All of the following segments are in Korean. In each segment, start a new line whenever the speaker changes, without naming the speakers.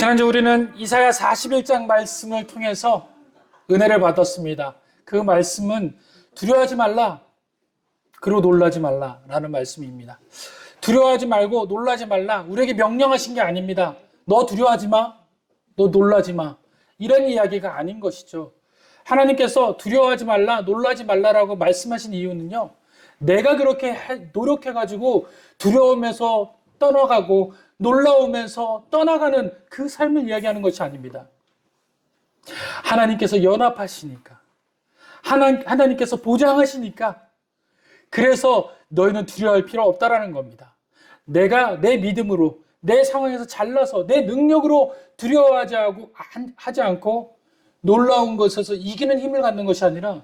지난주 우리는 이사야 41장 말씀을 통해서 은혜를 받았습니다. 그 말씀은 두려워하지 말라, 그리고 놀라지 말라라는 말씀입니다. 두려워하지 말고 놀라지 말라, 우리에게 명령하신 게 아닙니다. 너 두려워하지 마, 너 놀라지 마, 이런 이야기가 아닌 것이죠. 하나님께서 두려워하지 말라, 놀라지 말라라고 말씀하신 이유는요, 내가 그렇게 노력해가지고 두려우면서 떠나가고 놀라우면서 떠나가는 그 삶을 이야기하는 것이 아닙니다. 하나님께서 연합하시니까, 하나님께서 보장하시니까, 그래서 너희는 두려워할 필요 없다라는 겁니다. 내가 내 믿음으로, 내 상황에서 잘나서 내 능력으로 하지 않고 놀라운 것에서 이기는 힘을 갖는 것이 아니라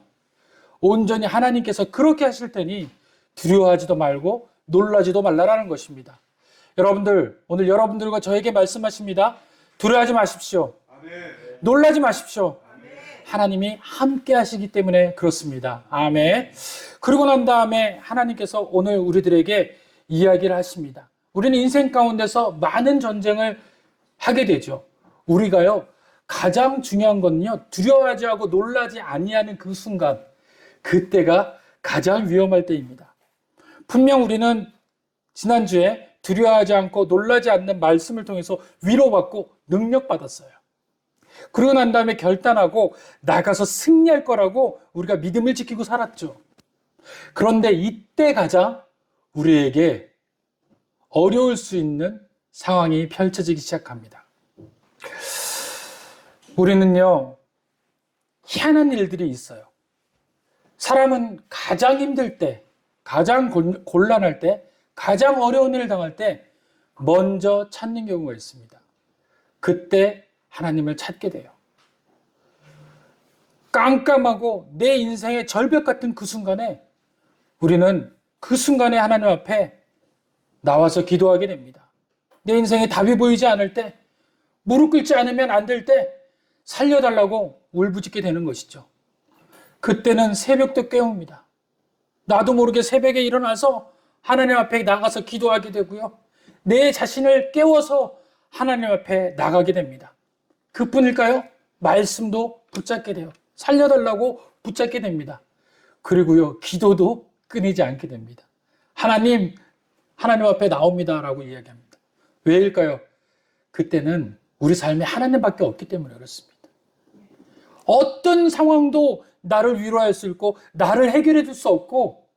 온전히 하나님께서 그렇게 하실 테니 두려워하지도 말고 놀라지도 말라라는 것입니다. 여러분들, 오늘 여러분들과 저에게 말씀하십니다. 두려워하지 마십시오. 아멘. 놀라지 마십시오. 아멘. 하나님이 함께 하시기 때문에 그렇습니다. 아멘. 그러고 난 다음에 하나님께서 오늘 우리들에게 이야기를 하십니다. 우리는 인생 가운데서 많은 전쟁을 하게 되죠. 우리가요, 가장 중요한 건요, 두려워하지 하고 놀라지 아니하는 그 순간, 그때가 가장 위험할 때입니다. 분명 우리는 지난주에 두려워하지 않고 놀라지 않는 말씀을 통해서 위로받고 능력받았어요. 그러고 난 다음에 결단하고 나가서 승리할 거라고 우리가 믿음을 지키고 살았죠. 그런데 이때 가장 우리에게 어려울 수 있는 상황이 펼쳐지기 시작합니다. 우리는요, 희한한 일들이 있어요. 사람은 가장 힘들 때, 가장 곤란할 때, 가장 어려운 일을 당할 때 먼저 찾는 경우가 있습니다. 그때 하나님을 찾게 돼요. 깜깜하고 내 인생의 절벽 같은 그 순간에 우리는 그 순간에 하나님 앞에 나와서 기도하게 됩니다. 내 인생에 답이 보이지 않을 때, 무릎 꿇지 않으면 안 될 때 살려달라고 울부짖게 되는 것이죠. 그때는 새벽도 깨웁니다. 나도 모르게 새벽에 일어나서 하나님 앞에 나가서 기도하게 되고요. 내 자신을 깨워서 하나님 앞에 나가게 됩니다. 그뿐일까요? 말씀도 붙잡게 돼요. 살려달라고 붙잡게 됩니다. 그리고요, 기도도 끊이지 않게 됩니다. 하나님 앞에 나옵니다라고 이야기합니다. 왜일까요? 그때는 우리 삶에 하나님밖에 없기 때문에 그렇습니다. 어떤 상황도 나를 위로할 수 있고 나를 해결해 줄 수 없고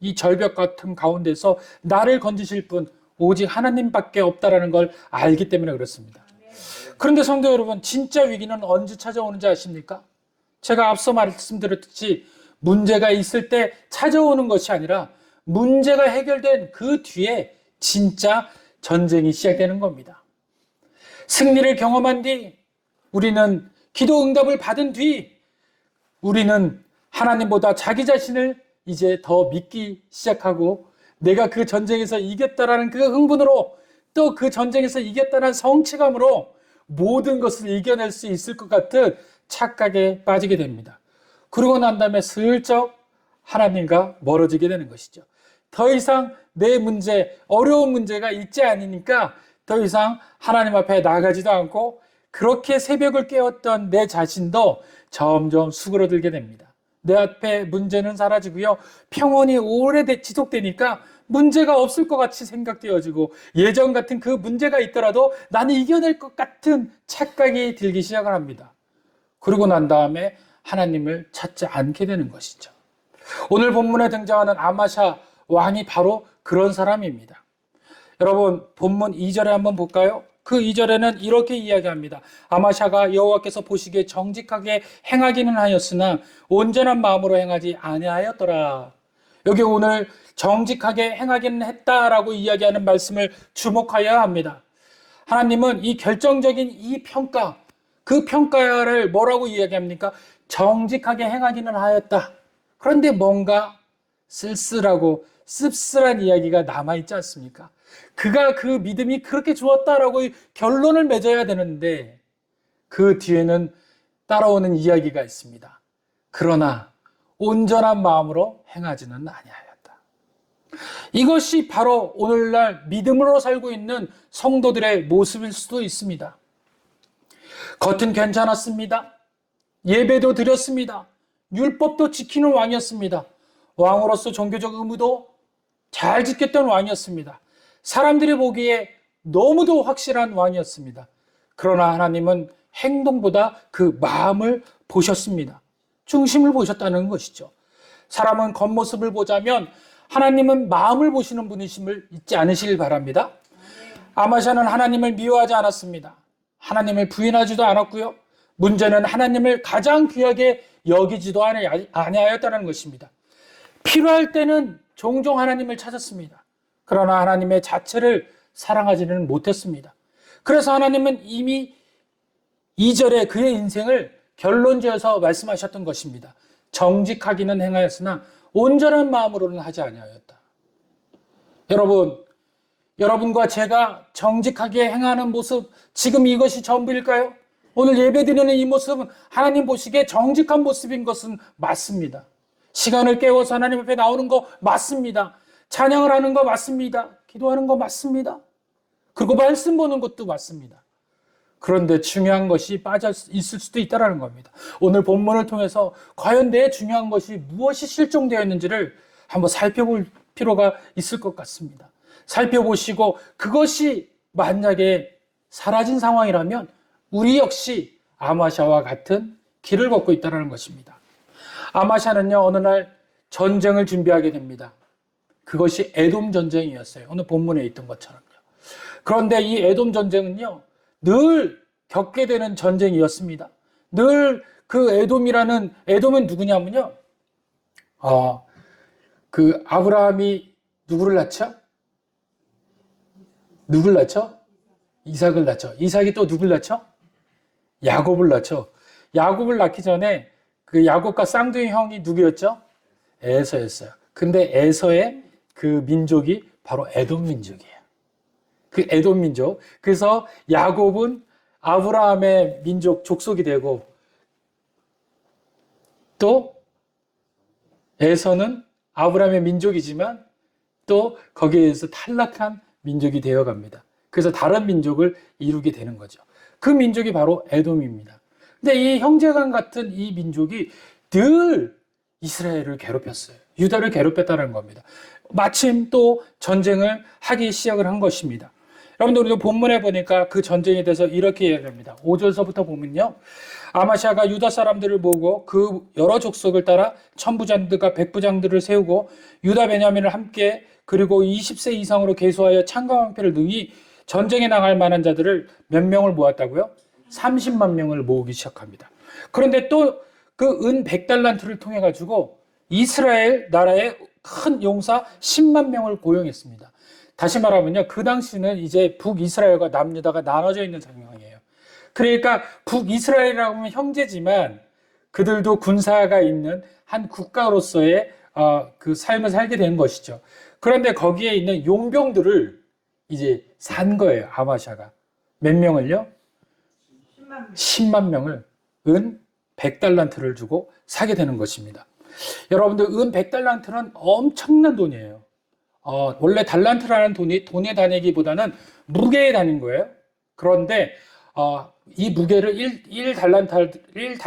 이 절벽 같은 가운데서 나를 건지실 분 오직 하나님밖에 없다라는 걸 알기 때문에 그렇습니다. 그런데 성도 여러분, 진짜 위기는 언제 찾아오는지 아십니까? 제가 앞서 말씀드렸듯이 문제가 있을 때 찾아오는 것이 아니라 문제가 해결된 그 뒤에 진짜 전쟁이 시작되는 겁니다. 승리를 경험한 뒤, 우리는 기도 응답을 받은 뒤, 우리는 하나님보다 자기 자신을 이제 더 믿기 시작하고 내가 그 전쟁에서 이겼다라는 그 흥분으로 또 그 전쟁에서 이겼다는 성취감으로 모든 것을 이겨낼 수 있을 것 같은 착각에 빠지게 됩니다. 그러고 난 다음에 슬쩍 하나님과 멀어지게 되는 것이죠. 더 이상 내 문제, 어려운 문제가 있지 않으니까 더 이상 하나님 앞에 나가지도 않고 그렇게 새벽을 깨웠던 내 자신도 점점 수그러들게 됩니다. 내 앞에 문제는 사라지고요. 평온이 오래 지속되니까 문제가 없을 것 같이 생각되어지고 예전 같은 그 문제가 있더라도 나는 이겨낼 것 같은 착각이 들기 시작을 합니다. 그러고 난 다음에 하나님을 찾지 않게 되는 것이죠. 오늘 본문에 등장하는 아마샤 왕이 바로 그런 사람입니다. 여러분, 본문 2절에 한번 볼까요? 그 2절에는 이렇게 이야기합니다. 아마샤가 여호와께서 보시기에 정직하게 행하기는 하였으나 온전한 마음으로 행하지 아니하였더라. 여기 오늘 정직하게 행하기는 했다라고 이야기하는 말씀을 주목하여야 합니다. 하나님은 이 결정적인 이 평가, 그 평가를 뭐라고 이야기합니까? 정직하게 행하기는 하였다. 그런데 뭔가 쓸쓸하고 씁쓸한 이야기가 남아있지 않습니까? 그가 그 믿음이 그렇게 좋았다라고 결론을 맺어야 되는데 그 뒤에는 따라오는 이야기가 있습니다. 그러나 온전한 마음으로 행하지는 아니하였다. 이것이 바로 오늘날 믿음으로 살고 있는 성도들의 모습일 수도 있습니다. 겉은 괜찮았습니다. 예배도 드렸습니다. 율법도 지키는 왕이었습니다. 왕으로서 종교적 의무도 잘 지켰던 왕이었습니다. 사람들이 보기에 너무도 확실한 왕이었습니다. 그러나 하나님은 행동보다 그 마음을 보셨습니다. 중심을 보셨다는 것이죠. 사람은 겉모습을 보자면 하나님은 마음을 보시는 분이심을 잊지 않으시길 바랍니다. 아마샤는 하나님을 미워하지 않았습니다. 하나님을 부인하지도 않았고요. 문제는 하나님을 가장 귀하게 여기지도 아니하였다는 것입니다. 필요할 때는 종종 하나님을 찾았습니다. 그러나 하나님의 자체를 사랑하지는 못했습니다. 그래서 하나님은 이미 2절에 그의 인생을 결론지어서 말씀하셨던 것입니다. 정직하기는 행하였으나 온전한 마음으로는 하지 아니하였다. 여러분과 제가 정직하게 행하는 모습, 지금 이것이 전부일까요? 오늘 예배드리는 이 모습은 하나님 보시기에 정직한 모습인 것은 맞습니다. 시간을 깨워서 하나님 앞에 나오는 거 맞습니다. 찬양을 하는 거 맞습니다. 기도하는 거 맞습니다. 그리고 말씀 보는 것도 맞습니다. 그런데 중요한 것이 빠져 있을 수도 있다는 겁니다. 오늘 본문을 통해서 과연 내 중요한 것이 무엇이 실종되어 있는지를 한번 살펴볼 필요가 있을 것 같습니다. 살펴보시고 그것이 만약에 사라진 상황이라면 우리 역시 아마샤와 같은 길을 걷고 있다는 것입니다. 아마샤는요, 어느 날 전쟁을 준비하게 됩니다. 그것이 에돔 전쟁이었어요. 오늘 본문에 있던 것처럼요. 그런데 이 에돔 전쟁은요, 늘 겪게 되는 전쟁이었습니다. 늘 그 에돔은 누구냐면요, 그 아브라함이 누구를 낳죠? 누굴 낳죠? 이삭을 낳죠. 이삭이 또 누굴 낳죠? 야곱을 낳죠. 야곱을 낳기 전에 그 야곱과 쌍둥이 형이 누구였죠? 에서였어요. 근데 에서의 그 민족이 바로 에돔 민족이에요. 그 에돔 민족. 그래서 야곱은 아브라함의 민족 족속이 되고 또 에서는 아브라함의 민족이지만 또 거기에서 탈락한 민족이 되어갑니다. 그래서 다른 민족을 이루게 되는 거죠. 그 민족이 바로 에돔입니다. 근데 이 형제간 같은 이 민족이 늘 이스라엘을 괴롭혔어요. 유다를 괴롭혔다는 겁니다. 마침 또 전쟁을 하기 시작을 한 것입니다. 여러분들 우리도 본문에 보니까 그 전쟁에 대해서 이렇게 이야기합니다. 5절서부터 보면요. 아마샤가 유다 사람들을 모으고 그 여러 족속을 따라 천부장들과 백부장들을 세우고 유다 베냐민을 함께 그리고 20세 이상으로 계수하여 창강왕패를 능히 전쟁에 나갈 만한 자들을 몇 명을 모았다고요? 30만 명을 모으기 시작합니다. 그런데 또 그 은 100달란트를 통해 가지고 이스라엘 나라의 큰 용사 10만 명을 고용했습니다. 다시 말하면요, 그 당시는 이제 북이스라엘과 남유다가 나눠져 있는 상황이에요. 그러니까 북이스라엘이라고 하면 형제지만 그들도 군사가 있는 한 국가로서의 그 삶을 살게 된 것이죠. 그런데 거기에 있는 용병들을 이제 산 거예요, 아마샤가. 몇 명을요? 10만 명을 은 100달란트를 주고 사게 되는 것입니다. 여러분들, 은 100달란트는 엄청난 돈이에요. 원래 달란트라는 돈이 돈의 단위기보다는 무게의 단위인 거예요. 그런데 이 무게를 1달란트를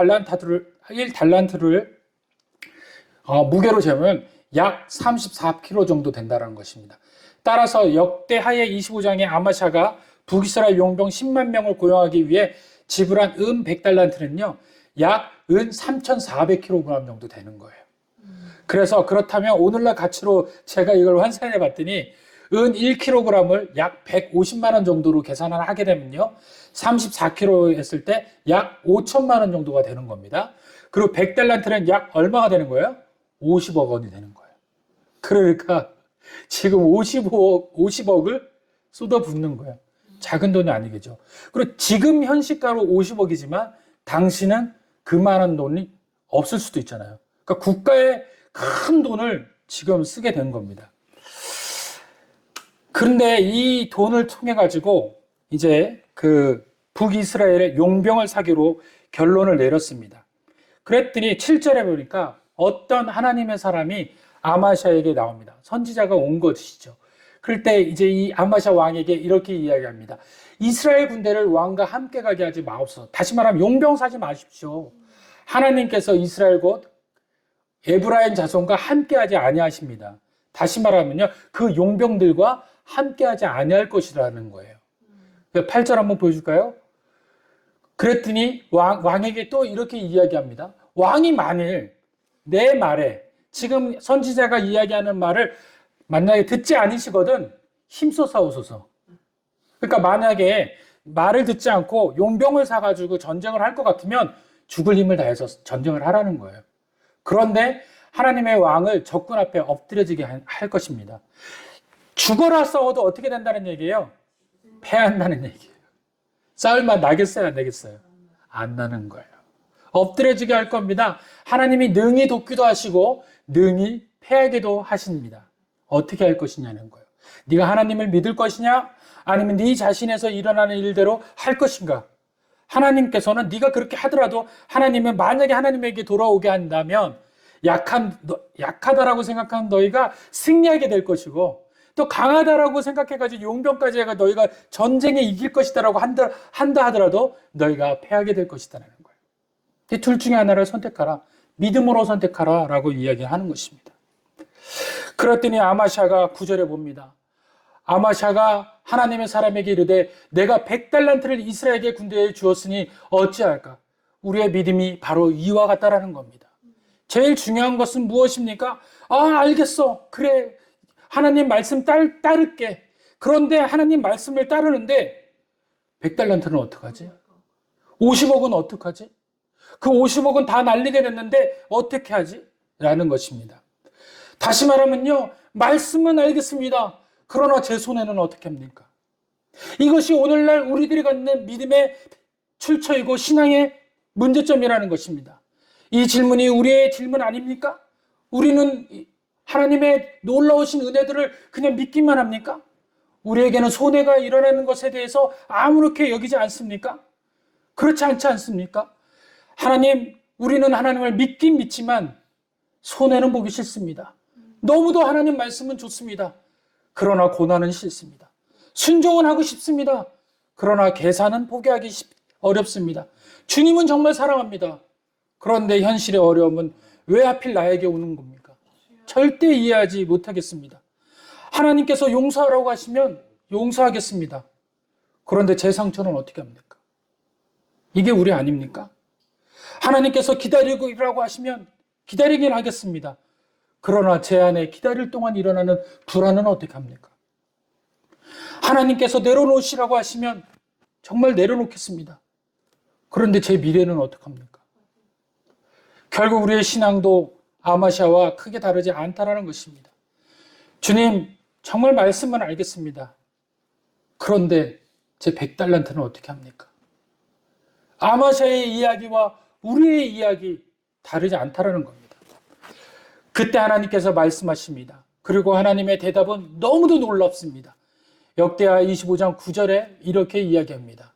무게로 재면 약 34kg 정도 된다는 것입니다. 따라서 역대 하에 25장의 아마샤가 북이스라엘 용병 10만 명을 고용하기 위해 지불한 은 100달란트는요, 약 은 3,400kg 정도 되는 거예요. 그래서 그렇다면 오늘날 가치로 제가 이걸 환산해 봤더니 은 1kg을 약 150만 원 정도로 계산을 하게 되면요, 34kg 했을 때 약 5천만 원 정도가 되는 겁니다. 그리고 100달란트는 약 얼마가 되는 거예요? 50억 원이 되는 거예요. 그러니까 지금 50억을 쏟아붓는 거예요. 작은 돈이 아니겠죠. 그리고 지금 현시가로 50억이지만 당시는 그만한 돈이 없을 수도 있잖아요. 그러니까 국가의 큰 돈을 지금 쓰게 된 겁니다. 그런데 이 돈을 통해 가지고 이제 그 북이스라엘의 용병을 사기로 결론을 내렸습니다. 그랬더니 7절에 보니까 어떤 하나님의 사람이 아마샤에게 나옵니다. 선지자가 온 것이죠. 그럴 때 이제 이 아마샤 왕에게 이렇게 이야기합니다. 이스라엘 군대를 왕과 함께 가게 하지 마옵소서. 다시 말하면 용병 사지 마십시오. 하나님께서 이스라엘 곧 에브라임 자손과 함께하지 아니하십니다. 다시 말하면요, 그 용병들과 함께하지 아니할 것이라는 거예요. 8절 한번 보여줄까요? 그랬더니 왕에게 또 이렇게 이야기합니다. 왕이 만일 내 말에, 지금 선지자가 이야기하는 말을 만약에 듣지 않으시거든 힘써 싸우소서. 그러니까 만약에 말을 듣지 않고 용병을 사가지고 전쟁을 할 것 같으면 죽을 힘을 다해서 전쟁을 하라는 거예요. 그런데 하나님의 왕을 적군 앞에 엎드려지게 할 것입니다. 죽어라 싸워도 어떻게 된다는 얘기예요? 패한다는 얘기예요. 싸울만 나겠어요, 안 나겠어요? 안 나는 거예요. 엎드려지게 할 겁니다. 하나님이 능히 돕기도 하시고 능히 패하게도 하십니다. 어떻게 할 것이냐는 거예요. 네가 하나님을 믿을 것이냐? 아니면 네 자신에서 일어나는 일대로 할 것인가? 하나님께서는 네가 그렇게 하더라도 하나님은 만약에 하나님에게 돌아오게 한다면 약하다라고 생각하는 너희가 승리하게 될 것이고, 또 강하다라고 생각해가지고 용병까지 해가 너희가 전쟁에 이길 것이다라고 한다 하더라도 너희가 패하게 될 것이다라는 거예요. 이 둘 중에 하나를 선택하라. 믿음으로 선택하라 라고 이야기하는 것입니다. 그랬더니 아마샤가 9절에 봅니다. 아마샤가 하나님의 사람에게 이르되 내가 100달란트를 이스라엘의 군대에 주었으니 어찌할까? 우리의 믿음이 바로 이와 같다라는 겁니다. 제일 중요한 것은 무엇입니까? 알겠어. 그래. 하나님 말씀 따를게. 그런데 하나님 말씀을 따르는데 100달란트는 어떡하지? 50억은 어떡하지? 그 50억은 다 날리게 됐는데 어떻게 하지? 라는 것입니다. 다시 말하면요, 말씀은 알겠습니다. 그러나 제 손에는 어떻게 합니까? 이것이 오늘날 우리들이 갖는 믿음의 출처이고 신앙의 문제점이라는 것입니다. 이 질문이 우리의 질문 아닙니까? 우리는 하나님의 놀라우신 은혜들을 그냥 믿기만 합니까? 우리에게는 손해가 일어나는 것에 대해서 아무렇게 여기지 않습니까? 그렇지 않지 않습니까? 우리는 하나님을 믿긴 믿지만 손해는 보기 싫습니다. 너무도 하나님 말씀은 좋습니다. 그러나 고난은 싫습니다. 순종은 하고 싶습니다. 그러나 계산은 포기하기 어렵습니다. 주님은 정말 사랑합니다. 그런데 현실의 어려움은 왜 하필 나에게 오는 겁니까? 절대 이해하지 못하겠습니다. 하나님께서 용서하라고 하시면 용서하겠습니다. 그런데 제 상처는 어떻게 합니까? 이게 우리 아닙니까? 하나님께서 기다리라고 하시면 기다리긴 하겠습니다. 그러나 제 안에 기다릴 동안 일어나는 불안은 어떻게 합니까? 하나님께서 내려놓으시라고 하시면 정말 내려놓겠습니다. 그런데 제 미래는 어떻게 합니까? 결국 우리의 신앙도 아마샤와 크게 다르지 않다라는 것입니다. 주님, 정말 말씀은 알겠습니다. 그런데 제 100달란트는 어떻게 합니까? 아마샤의 이야기와 우리의 이야기 다르지 않다라는 겁니다. 그때 하나님께서 말씀하십니다. 그리고 하나님의 대답은 너무도 놀랍습니다. 역대하 25장 9절에 이렇게 이야기합니다.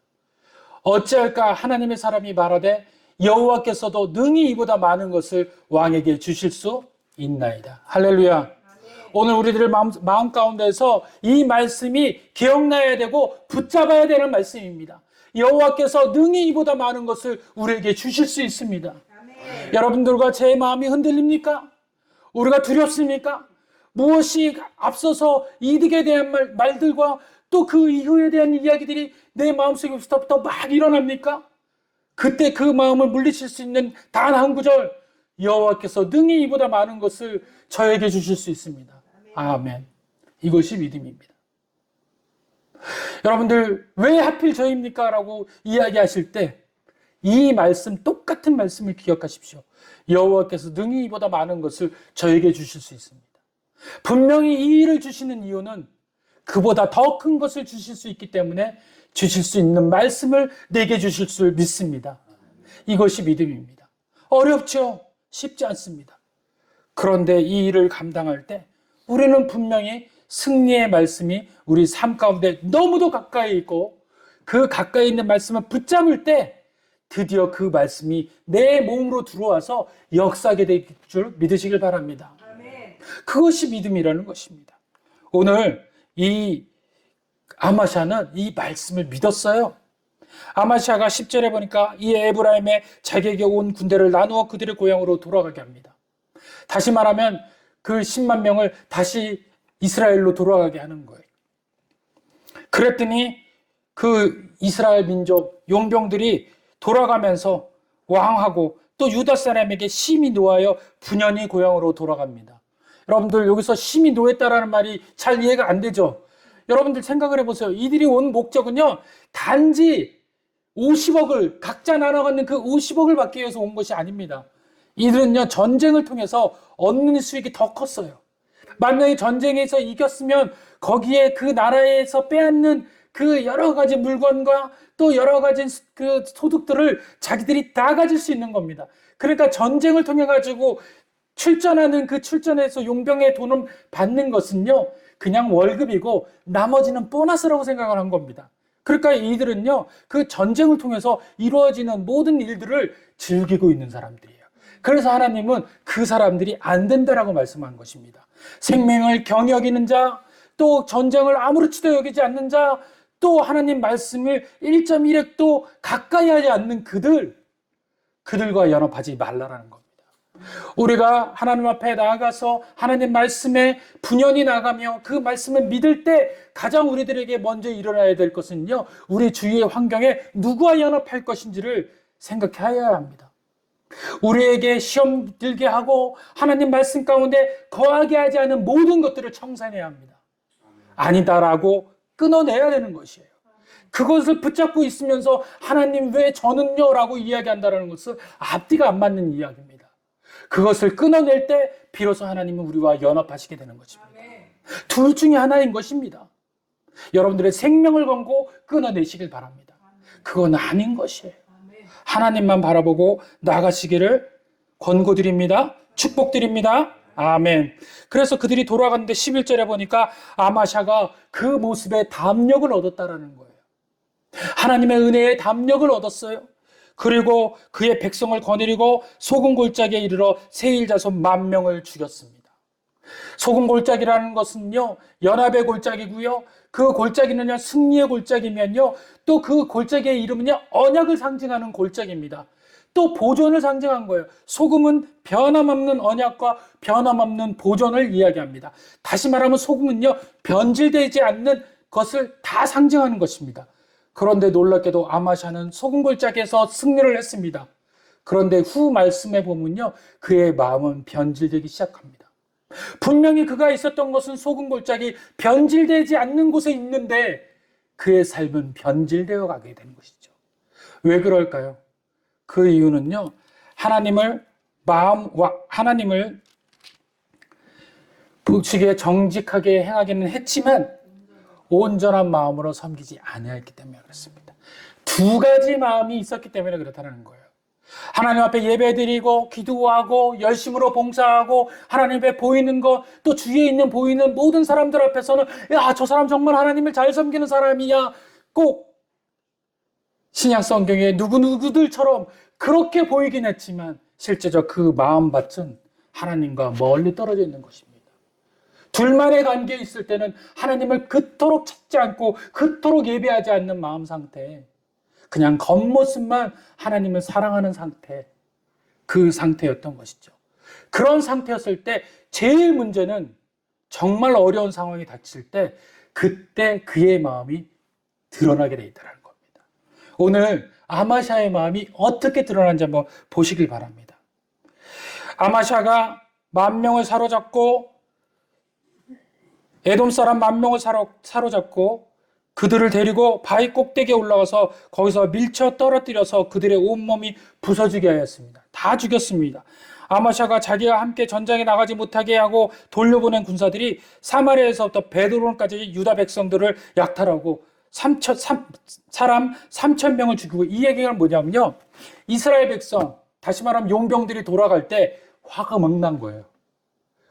어찌할까 하나님의 사람이 말하되 여호와께서도 능히 이보다 많은 것을 왕에게 주실 수 있나이다. 할렐루야. 오늘 우리들의 마음 가운데서 이 말씀이 기억나야 되고 붙잡아야 되는 말씀입니다. 여호와께서 능히 이보다 많은 것을 우리에게 주실 수 있습니다. 아멘. 여러분들과 제 마음이 흔들립니까? 우리가 두렵습니까? 무엇이 앞서서 이득에 대한 말들과 또 그 이후에 대한 이야기들이 내 마음속에서부터 막 일어납니까? 그때 그 마음을 물리칠 수 있는 단 한 구절, 여호와께서 능히 이보다 많은 것을 저에게 주실 수 있습니다. 아멘. 이것이 믿음입니다. 여러분들 왜 하필 저입니까? 라고 이야기하실 때 이 말씀, 똑같은 말씀을 기억하십시오. 여호와께서 능히 이보다 많은 것을 저에게 주실 수 있습니다. 분명히 이 일을 주시는 이유는 그보다 더 큰 것을 주실 수 있기 때문에 주실 수 있는 말씀을 내게 주실 줄 믿습니다. 이것이 믿음입니다. 어렵죠? 쉽지 않습니다. 그런데 이 일을 감당할 때 우리는 분명히 승리의 말씀이 우리 삶 가운데 너무도 가까이 있고 그 가까이 있는 말씀을 붙잡을 때 드디어 그 말씀이 내 몸으로 들어와서 역사하게 될 줄 믿으시길 바랍니다. 그것이 믿음이라는 것입니다. 오늘 이 아마샤는 이 말씀을 믿었어요. 아마샤가 10절에 보니까 이 에브라임의 자기에게 온 군대를 나누어 그들의 고향으로 돌아가게 합니다. 다시 말하면 그 10만 명을 다시 이스라엘로 돌아가게 하는 거예요. 그랬더니 그 이스라엘 민족 용병들이 돌아가면서 왕하고 또 유다 사람에게 심히 노하여 분연히 고향으로 돌아갑니다. 여러분들 여기서 심히 노했다라는 말이 잘 이해가 안 되죠? 여러분들 생각을 해보세요. 이들이 온 목적은요, 단지 50억을 각자 나눠 갖는 그 50억을 받기 위해서 온 것이 아닙니다. 이들은요, 전쟁을 통해서 얻는 수익이 더 컸어요. 만약에 전쟁에서 이겼으면 거기에 그 나라에서 빼앗는 그 여러 가지 물건과 또 여러 가지 그 소득들을 자기들이 다 가질 수 있는 겁니다. 그러니까 전쟁을 통해 가지고 출전하는 그 출전에서 용병의 돈을 받는 것은요, 그냥 월급이고 나머지는 보너스라고 생각을 한 겁니다. 그러니까 이들은요, 그 전쟁을 통해서 이루어지는 모든 일들을 즐기고 있는 사람들이에요. 그래서 하나님은 그 사람들이 안 된다라고 말씀한 것입니다. 생명을 경히 여기는 자, 또 전쟁을 아무렇지도 여기지 않는 자, 또 하나님 말씀을 1.1획도 가까이 하지 않는 그들과 연합하지 말라라는 겁니다. 우리가 하나님 앞에 나아가서 하나님 말씀에 분연히 나가며 그 말씀을 믿을 때 가장 우리들에게 먼저 일어나야 될 것은요, 우리 주위의 환경에 누구와 연합할 것인지를 생각해야 합니다. 우리에게 시험 들게 하고 하나님 말씀 가운데 거하게 하지 않은 모든 것들을 청산해야 합니다. 아니다라고 끊어내야 되는 것이에요. 그것을 붙잡고 있으면서 하나님 왜 저는요? 라고 이야기한다는 것은 앞뒤가 안 맞는 이야기입니다. 그것을 끊어낼 때 비로소 하나님은 우리와 연합하시게 되는 것입니다. 둘 중에 하나인 것입니다. 여러분들의 생명을 걸고 끊어내시길 바랍니다. 그건 아닌 것이에요. 하나님만 바라보고 나가시기를 권고드립니다. 축복드립니다. 아멘. 그래서 그들이 돌아갔는데 11절에 보니까 아마샤가 그 모습에 담력을 얻었다라는 거예요. 하나님의 은혜의 담력을 얻었어요. 그리고 그의 백성을 거느리고 소금 골짜기에 이르러 세일 자손 10,000명을 죽였습니다. 소금 골짜기라는 것은요, 연합의 골짜기고요. 그 골짜기는요, 승리의 골짜기면요, 또 그 골짜기의 이름은요, 언약을 상징하는 골짜기입니다. 또 보존을 상징한 거예요. 소금은 변함없는 언약과 변함없는 보존을 이야기합니다. 다시 말하면 소금은요, 변질되지 않는 것을 다 상징하는 것입니다. 그런데 놀랍게도 아마샤는 소금 골짜기에서 승리를 했습니다. 그런데 후 말씀에 보면요, 그의 마음은 변질되기 시작합니다. 분명히 그가 있었던 것은 소금 골짜기, 변질되지 않는 곳에 있는데 그의 삶은 변질되어 가게 되는 것이죠. 왜 그럴까요? 그 이유는요, 하나님을 보시기에 정직하게 행하기는 했지만 온전한 마음으로 섬기지 아니했기 때문에 그렇습니다. 두 가지 마음이 있었기 때문에 그렇다는 거예요. 하나님 앞에 예배드리고 기도하고 열심으로 봉사하고 하나님 앞에 보이는 것, 또 주위에 있는 보이는 모든 사람들 앞에서는 야, 저 사람 정말 하나님을 잘 섬기는 사람이야, 꼭 신약 성경에 누구누구들처럼 그렇게 보이긴 했지만 실제적 그 마음밭은 하나님과 멀리 떨어져 있는 것입니다. 둘만의 관계에 있을 때는 하나님을 그토록 찾지 않고 그토록 예배하지 않는 마음 상태에 그냥 겉모습만 하나님을 사랑하는 상태, 그 상태였던 것이죠. 그런 상태였을 때 제일 문제는 정말 어려운 상황이 닥칠 때 그때 그의 마음이 드러나게 돼 있다는 겁니다. 오늘 아마샤의 마음이 어떻게 드러난지 한번 보시길 바랍니다. 아마샤가 10,000명을 사로잡고 에돔 사람 10,000명을 사로잡고 그들을 데리고 바위 꼭대기에 올라가서 거기서 밀쳐 떨어뜨려서 그들의 온몸이 부서지게 하였습니다. 다 죽였습니다. 아마샤가 자기와 함께 전장에 나가지 못하게 하고 돌려보낸 군사들이 사마리아에서부터 베드론까지 유다 백성들을 약탈하고 사람 3,000명을 죽이고, 이 얘기가 뭐냐면요, 이스라엘 백성, 다시 말하면 용병들이 돌아갈 때 화가 막 난 거예요.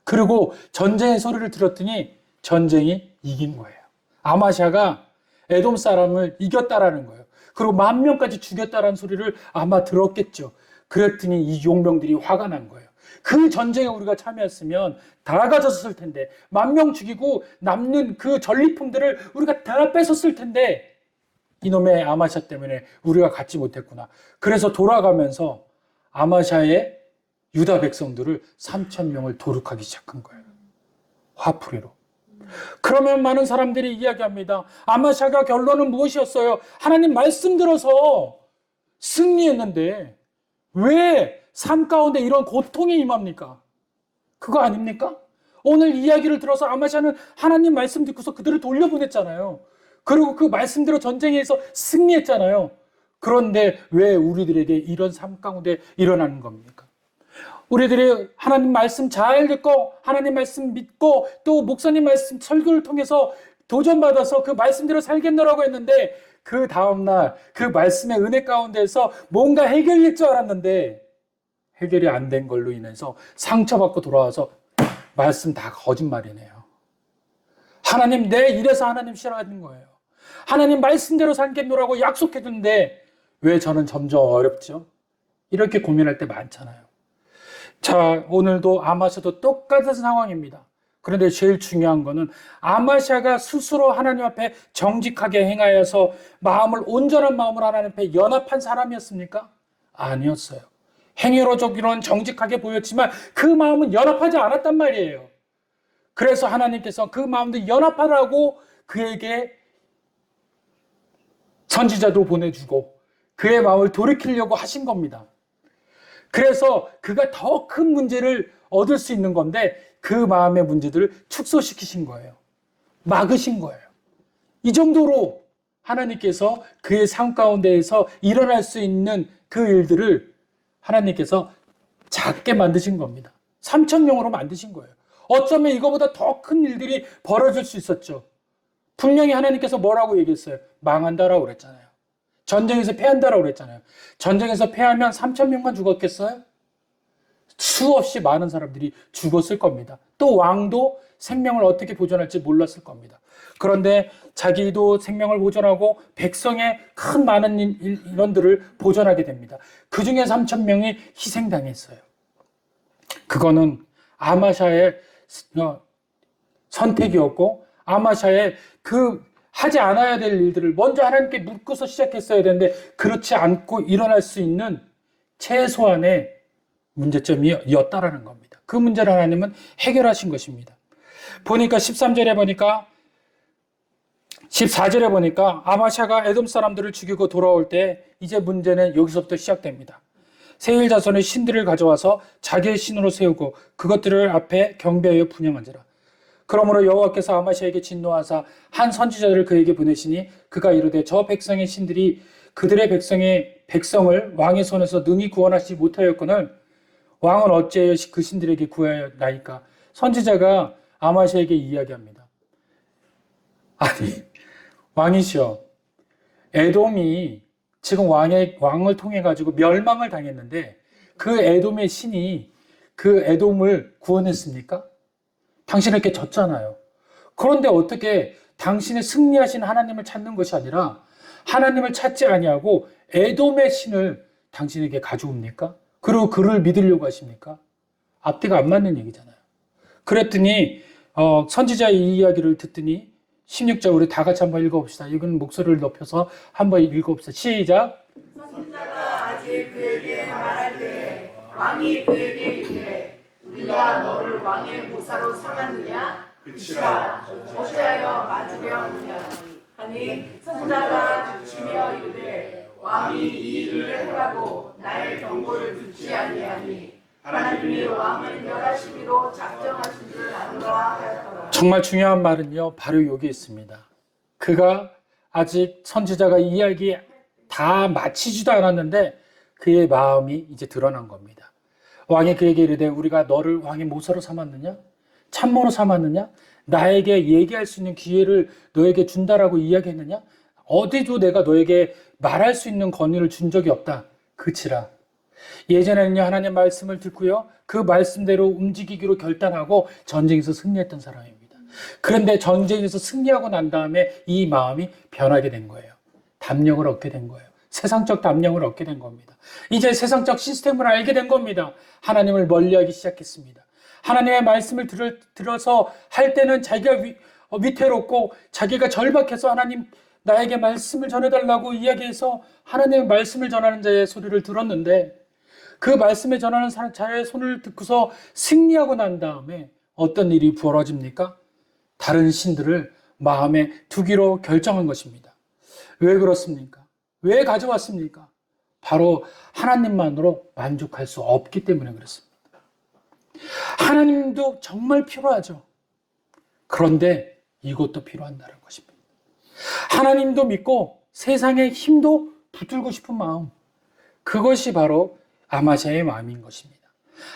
그리고 전쟁의 소리를 들었더니 전쟁이 이긴 거예요. 아마샤가 에돔 사람을 이겼다라는 거예요. 그리고 10,000명까지 죽였다라는 소리를 아마 들었겠죠. 그랬더니 이 용병들이 화가 난 거예요. 그 전쟁에 우리가 참여했으면 다 가졌을 텐데, 10,000명 죽이고 남는 그 전리품들을 우리가 다 뺏었을 텐데, 이놈의 아마샤 때문에 우리가 갖지 못했구나. 그래서 돌아가면서 아마샤의 유다 백성들을 3,000명을 도륙하기 시작한 거예요. 화풀이로. 그러면 많은 사람들이 이야기합니다. 아마샤가 결론은 무엇이었어요? 하나님 말씀 들어서 승리했는데 왜 삶 가운데 이런 고통이 임합니까? 그거 아닙니까? 오늘 이야기를 들어서 아마샤는 하나님 말씀 듣고서 그들을 돌려보냈잖아요. 그리고 그 말씀대로 전쟁에서 승리했잖아요. 그런데 왜 우리들에게 이런 삶 가운데 일어나는 겁니까? 우리들이 하나님 말씀 잘 듣고 하나님 말씀 믿고 또 목사님 말씀 설교를 통해서 도전받아서 그 말씀대로 살겠노라고 했는데 그 다음날 그 말씀의 은혜 가운데서 뭔가 해결될 줄 알았는데 해결이 안 된 걸로 인해서 상처받고 돌아와서 말씀 다 거짓말이네요. 하나님 이래서 하나님 싫어하는 거예요. 하나님 말씀대로 살겠노라고 약속해줬는데 왜 저는 점점 어렵죠? 이렇게 고민할 때 많잖아요. 자, 오늘도 아마샤도 똑같은 상황입니다. 그런데 제일 중요한 거는 아마샤가 스스로 하나님 앞에 정직하게 행하여서 온전한 마음으로 하나님 앞에 연합한 사람이었습니까? 아니었어요. 행위로적으로는 정직하게 보였지만 그 마음은 연합하지 않았단 말이에요. 그래서 하나님께서 그 마음도 연합하라고 그에게 선지자도 보내주고 그의 마음을 돌이키려고 하신 겁니다. 그래서 그가 더 큰 문제를 얻을 수 있는 건데 그 마음의 문제들을 축소시키신 거예요. 막으신 거예요. 이 정도로 하나님께서 그의 삶 가운데에서 일어날 수 있는 그 일들을 하나님께서 작게 만드신 겁니다. 3,000명으로 만드신 거예요. 어쩌면 이거보다 더 큰 일들이 벌어질 수 있었죠. 분명히 하나님께서 뭐라고 얘기했어요? 망한다라고 그랬잖아요. 전쟁에서 패한다라고 그랬잖아요. 전쟁에서 패하면 3,000명만 죽었겠어요? 수없이 많은 사람들이 죽었을 겁니다. 또 왕도 생명을 어떻게 보존할지 몰랐을 겁니다. 그런데 자기도 생명을 보존하고 백성의 큰 많은 인원들을 보존하게 됩니다. 그 중에 3,000명이 희생당했어요. 그거는 아마샤의 선택이었고 아마샤의 그 하지 않아야 될 일들을 먼저 하나님께 묻고서 시작했어야 되는데 그렇지 않고 일어날 수 있는 최소한의 문제점이었다라는 겁니다. 그 문제를 하나님은 해결하신 것입니다. 보니까 13절에 보니까 14절에 보니까 아마샤가 에돔 사람들을 죽이고 돌아올 때 이제 문제는 여기서부터 시작됩니다. 세일 자손의 신들을 가져와서 자기의 신으로 세우고 그것들을 앞에 경배하여 분향한지라. 그러므로 여호와께서 아마샤에게 진노하사 한 선지자를 그에게 보내시니 그가 이르되 저 백성의 신들이 그들의 백성을 왕의 손에서 능히 구원하시지 못하였거늘 왕은 어찌하여 그 신들에게 구하였나이까. 선지자가 아마샤에게 이야기합니다. 아니 왕이시여, 에돔이 지금 왕을 통해 가지고 멸망을 당했는데 그 에돔의 신이 그 에돔을 구원했습니까? 당신에게 졌잖아요. 그런데 어떻게 당신의 승리하신 하나님을 찾는 것이 아니라 하나님을 찾지 아니하고 에돔의 신을 당신에게 가져옵니까? 그리고 그를 믿으려고 하십니까? 앞뒤가 안 맞는 얘기잖아요. 그랬더니 선지자의 이 이야기를 듣더니 16절 우리 다 같이 한번 읽어봅시다. 이건 목소리를 높여서 한번 읽어봅시다. 시작.
선지자가 아직 그에게 말할 때 왕이 그에게 이르되 우리가 너를 왕의 모사로 삼았느냐? 그치라. 어찌하여 맞으려 하느냐? 하니 선지자가 주치며 이르되 왕이 이 일을 하라고 나의 경고를 듣지 아니하니 하나님이 왕을 멸하시기로 작정하신 줄 아노라 하였더라.
정말 중요한 말은요, 바로 여기 있습니다. 그가 아직 선지자가 이야기 다 마치지도 않았는데 그의 마음이 이제 드러난 겁니다. 왕이 그에게 이르되 우리가 너를 왕의 모사로 삼았느냐? 참모로 삼았느냐? 나에게 얘기할 수 있는 기회를 너에게 준다라고 이야기했느냐? 어디도 내가 너에게 말할 수 있는 권위를 준 적이 없다. 그치라. 예전에는요, 하나님 말씀을 듣고요, 그 말씀대로 움직이기로 결단하고 전쟁에서 승리했던 사람입니다. 그런데 전쟁에서 승리하고 난 다음에 이 마음이 변하게 된 거예요. 담력을 얻게 된 거예요. 세상적 담력을 얻게 된 겁니다. 이제 세상적 시스템을 알게 된 겁니다. 하나님을 멀리하기 시작했습니다. 하나님의 말씀을 들어서 할 때는 자기가 위태롭고 자기가 절박해서 하나님 나에게 말씀을 전해달라고 이야기해서 하나님의 말씀을 전하는 자의 소리를 들었는데 그 말씀을 전하는 자의 손을 듣고서 승리하고 난 다음에 어떤 일이 벌어집니까? 다른 신들을 마음에 두기로 결정한 것입니다. 왜 그렇습니까? 왜 가져왔습니까? 바로 하나님만으로 만족할 수 없기 때문에 그렇습니다. 하나님도 정말 필요하죠. 그런데 이것도 필요한다는 것입니다. 하나님도 믿고 세상의 힘도 붙들고 싶은 마음, 그것이 바로 아마샤의 마음인 것입니다.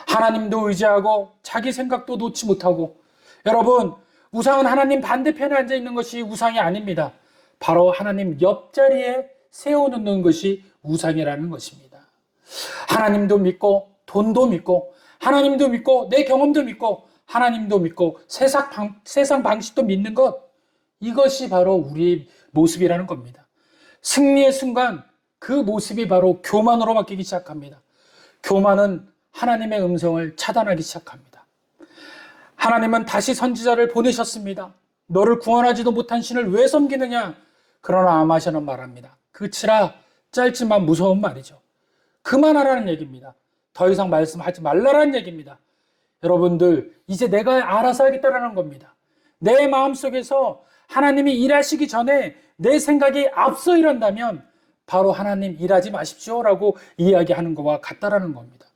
하나님도 의지하고 자기 생각도 놓지 못하고, 여러분, 우상은 하나님 반대편에 앉아 있는 것이 우상이 아닙니다. 바로 하나님 옆자리에 세워놓는 것이 우상이라는 것입니다. 하나님도 믿고 돈도 믿고 하나님도 믿고 내 경험도 믿고 하나님도 믿고 세상 방식도 믿는 것, 이것이 바로 우리의 모습이라는 겁니다. 승리의 순간 그 모습이 바로 교만으로 바뀌기 시작합니다. 교만은 하나님의 음성을 차단하기 시작합니다. 하나님은 다시 선지자를 보내셨습니다. 너를 구원하지도 못한 신을 왜 섬기느냐? 그러나 아마샤는 말합니다. 그치라, 짧지만 무서운 말이죠. 그만하라는 얘기입니다. 더 이상 말씀하지 말라라는 얘기입니다. 여러분들, 이제 내가 알아서 하겠다라는 겁니다. 내 마음속에서 하나님이 일하시기 전에 내 생각이 앞서 일한다면 바로 하나님 일하지 마십시오라고 이야기하는 것과 같다라는 겁니다.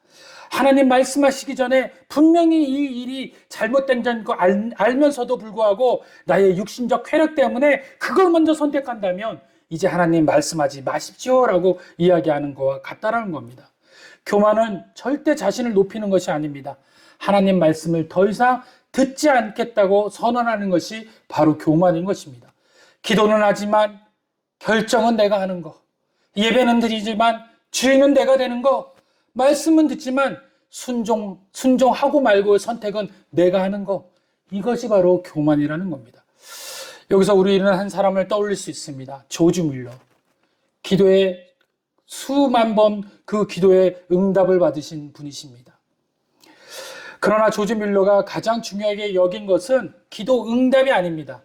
하나님 말씀하시기 전에 분명히 이 일이 잘못된 거 알면서도 불구하고 나의 육신적 쾌락 때문에 그걸 먼저 선택한다면 이제 하나님 말씀하지 마십시오라고 이야기하는 것과 같다라는 겁니다. 교만은 절대 자신을 높이는 것이 아닙니다. 하나님 말씀을 더 이상 듣지 않겠다고 선언하는 것이 바로 교만인 것입니다. 기도는 하지만 결정은 내가 하는 거, 예배는 드리지만 주인은 내가 되는 거, 말씀은 듣지만 순종하고 말고의 선택은 내가 하는 거, 이것이 바로 교만이라는 겁니다. 여기서 우리는 한 사람을 떠올릴 수 있습니다. 조지 뮬러. 기도에 수만 번 그 기도에 응답을 받으신 분이십니다. 그러나 조지 뮬러가 가장 중요하게 여긴 것은 기도 응답이 아닙니다.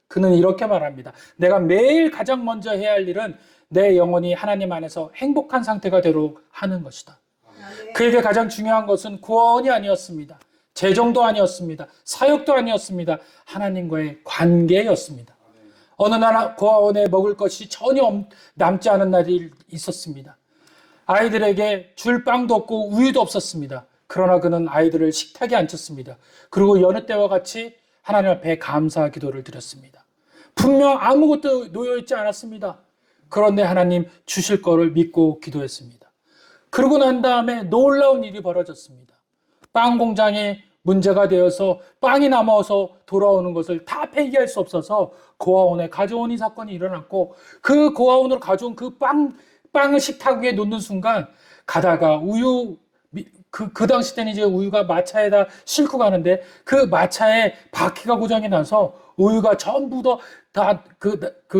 그는 이렇게 말합니다. 내가 매일 가장 먼저 해야 할 일은 내 영혼이 하나님 안에서 행복한 상태가 되도록 하는 것이다. 그에게 가장 중요한 것은 구원이 아니었습니다. 재정도 아니었습니다. 사역도 아니었습니다. 하나님과의 관계였습니다. 어느 날 고아원에 먹을 것이 전혀 남지 않은 날이 있었습니다. 아이들에게 줄 빵도 없고 우유도 없었습니다. 그러나 그는 아이들을 식탁에 앉혔습니다. 그리고 여느 때와 같이 하나님 앞에 감사 기도를 드렸습니다. 분명 아무것도 놓여있지 않았습니다. 그런데 하나님 주실 거를 믿고 기도했습니다. 그러고 난 다음에 놀라운 일이 벌어졌습니다. 빵 공장에 문제가 되어서 빵이 남아서 돌아오는 것을 다 폐기할 수 없어서 고아원에 가져온 이 사건이 일어났고, 그 고아원으로 가져온 그 빵을 식탁 위에 놓는 순간 가다가 우유, 그 당시 때는 이제 우유가 마차에다 싣고 가는데 그 마차에 바퀴가 고장이 나서 우유가 전부 다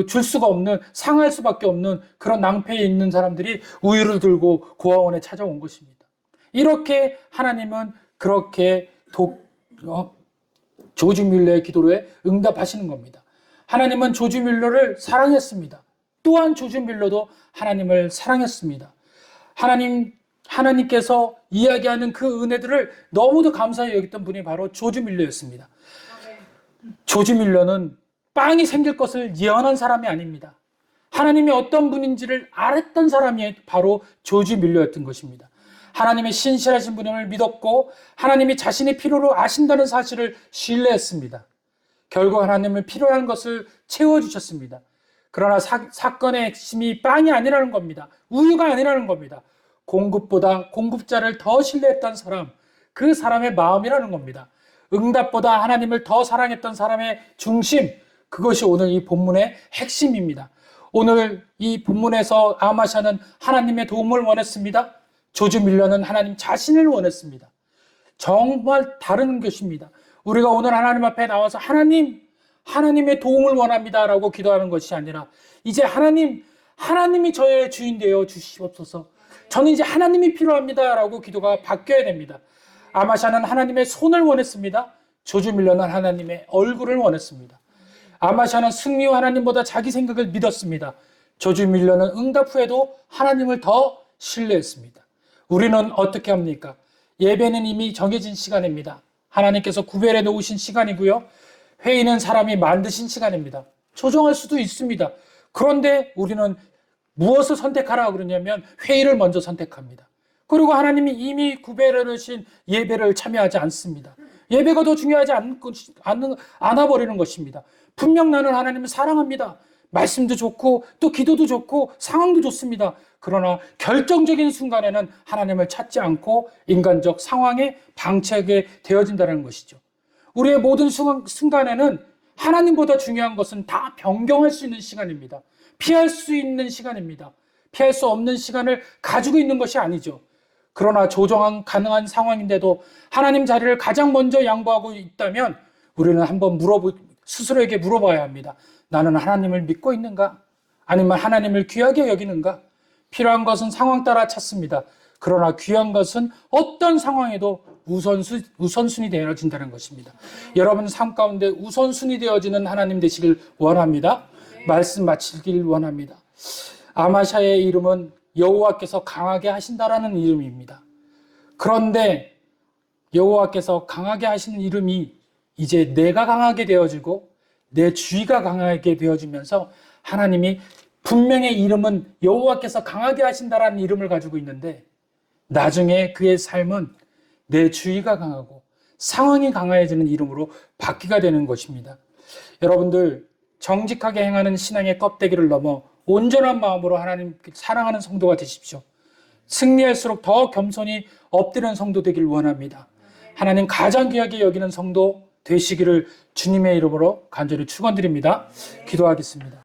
줄 수가 없는, 상할 수밖에 없는 그런 낭패에 있는 사람들이 우유를 들고 고아원에 찾아온 것입니다. 이렇게 하나님은 그렇게 조지 뮬러의 기도에 응답하시는 겁니다. 하나님은 조지 뮬러를 사랑했습니다. 또한 조지 뮬러도 하나님을 사랑했습니다. 하나님께서 이야기하는 그 은혜들을 너무도 감사히 여겼던 분이 바로 조지 뮬러였습니다. 조지 뮬러는 빵이 생길 것을 예언한 사람이 아닙니다. 하나님이 어떤 분인지를 알았던 사람이 바로 조지 뮬러였던 것입니다. 하나님의 신실하신 분임을 믿었고 하나님이 자신의 필요로 아신다는 사실을 신뢰했습니다. 결국 하나님은 필요한 것을 채워주셨습니다. 그러나 사건의 핵심이 빵이 아니라는 겁니다. 우유가 아니라는 겁니다. 공급보다 공급자를 더 신뢰했던 사람, 그 사람의 마음이라는 겁니다. 응답보다 하나님을 더 사랑했던 사람의 중심, 그것이 오늘 이 본문의 핵심입니다. 오늘 이 본문에서 아마샤는 하나님의 도움을 원했습니다. 조지 뮬러는 하나님 자신을 원했습니다. 정말 다른 것입니다. 우리가 오늘 하나님 앞에 나와서 하나님의 도움을 원합니다라고 기도하는 것이 아니라 이제 하나님 하나님이 저의 주인 되어 주시옵소서. 저는 이제 하나님이 필요합니다 라고 기도가 바뀌어야 됩니다. 아마샤는 하나님의 손을 원했습니다. 조주밀러는 하나님의 얼굴을 원했습니다. 아마샤는 승리 후 하나님보다 자기 생각을 믿었습니다. 조주밀러는 응답 후에도 하나님을 더 신뢰했습니다. 우리는 어떻게 합니까? 예배는 이미 정해진 시간입니다. 하나님께서 구별해 놓으신 시간이고요. 회의는 사람이 만드신 시간입니다. 조정할 수도 있습니다. 그런데 우리는 무엇을 선택하라 그러냐면 회의를 먼저 선택합니다. 그리고 하나님이 이미 구별해 놓으신 예배를 참여하지 않습니다. 예배가 더 중요하지 않아버리는 것입니다. 분명 나는 하나님을 사랑합니다. 말씀도 좋고 또 기도도 좋고 상황도 좋습니다. 그러나 결정적인 순간에는 하나님을 찾지 않고 인간적 상황에 방치하게 되어진다는 것이죠. 우리의 모든 순간에는 하나님보다 중요한 것은 다 변경할 수 있는 시간입니다. 피할 수 있는 시간입니다. 피할 수 없는 시간을 가지고 있는 것이 아니죠. 그러나 조정 가능한 상황인데도 하나님 자리를 가장 먼저 양보하고 있다면 우리는 한번 스스로에게 물어봐야 합니다. 나는 하나님을 믿고 있는가? 아니면 하나님을 귀하게 여기는가? 필요한 것은 상황 따라 찾습니다. 그러나 귀한 것은 어떤 상황에도 우선순위 되어진다는 것입니다. 여러분 삶 가운데 우선순위 되어지는 하나님 되시길 원합니다. 말씀 마치길 원합니다. 아마샤의 이름은 여호와께서 강하게 하신다라는 이름입니다. 그런데 여호와께서 강하게 하시는 이름이 이제 내가 강하게 되어지고 내 주위가 강하게 되어지면서 하나님이 분명히 이름은 여호와께서 강하게 하신다라는 이름을 가지고 있는데 나중에 그의 삶은 내 주위가 강하고 상황이 강해지는 이름으로 바뀌게 되는 것입니다. 여러분들 정직하게 행하는 신앙의 껍데기를 넘어 온전한 마음으로 하나님 사랑하는 성도가 되십시오. 승리할수록 더 겸손히 엎드리는 성도 되길 원합니다. 하나님 가장 귀하게 여기는 성도 되시기를 주님의 이름으로 간절히 축원드립니다. 기도하겠습니다.